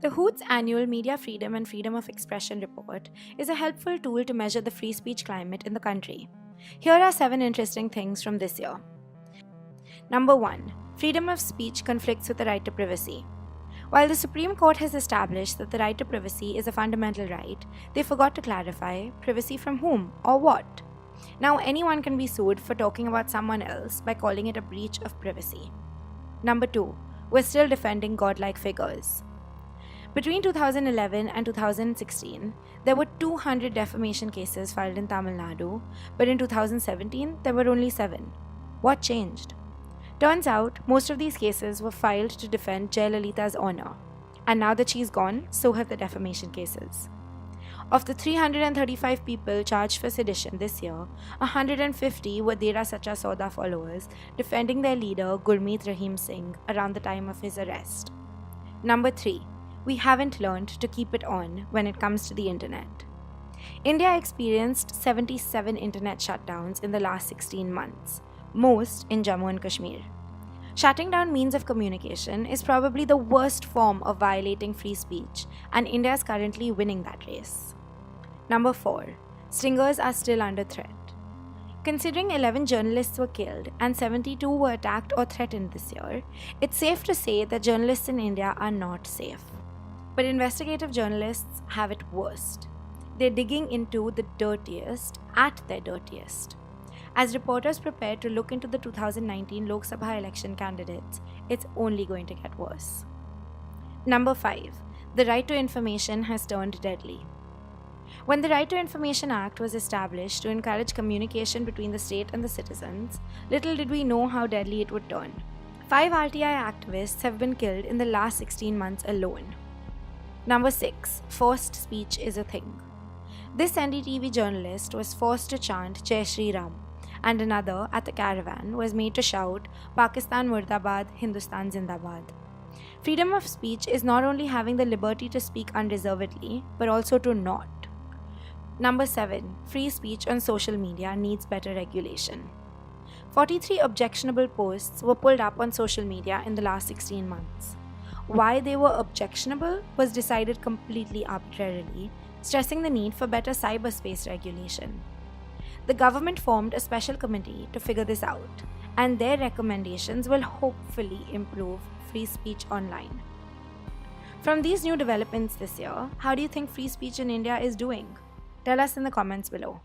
The Hoot's annual Media Freedom and Freedom of Expression report is a helpful tool to measure the free speech climate in the country. Here are 7 interesting things from this year. Number 1. Freedom of speech conflicts with the right to privacy. While the Supreme Court has established that the right to privacy is a fundamental right, they forgot to clarify privacy from whom or what. Now, anyone can be sued for talking about someone else by calling it a breach of privacy. Number 2. We're still defending godlike figures. Between 2011 and 2016, there were 200 defamation cases filed in Tamil Nadu, but in 2017, there were only 7. What changed? Turns out, most of these cases were filed to defend Jayalalitha's honor. And now that she's gone, so have the defamation cases. Of the 335 people charged for sedition this year, 150 were Dera Sacha Sauda followers defending their leader Gurmeet Rahim Singh around the time of his arrest. Number 3. We haven't learned to keep it on when it comes to the internet. India experienced 77 internet shutdowns in the last 16 months, most in Jammu and Kashmir. Shutting down means of communication is probably the worst form of violating free speech, and India is currently winning that race. Number 4. Stingers are still under threat. Considering 11 journalists were killed and 72 were attacked or threatened this year, it's safe to say that journalists in India are not safe. But investigative journalists have it worst. They're digging into the dirtiest at their dirtiest. As reporters prepare to look into the 2019 Lok Sabha election candidates, it's only going to get worse. Number 5. The right to information has turned deadly. When the Right to Information Act was established to encourage communication between the state and the citizens, little did we know how deadly it would turn. 5 RTI activists have been killed in the last 16 months alone. Number 6. Forced speech is a thing. This NDTV journalist was forced to chant Jai Shri Ram, and another at the caravan was made to shout Pakistan Murdabad, Hindustan Zindabad. Freedom of speech is not only having the liberty to speak unreservedly, but also to not. Number 7. Free speech on social media needs better regulation. 43 objectionable posts were pulled up on social media in the last 16 months. Why they were objectionable was decided completely arbitrarily, stressing the need for better cyberspace regulation. The government formed a special committee to figure this out, and their recommendations will hopefully improve free speech online. From these new developments this year, how do you think free speech in India is doing? Tell us in the comments below.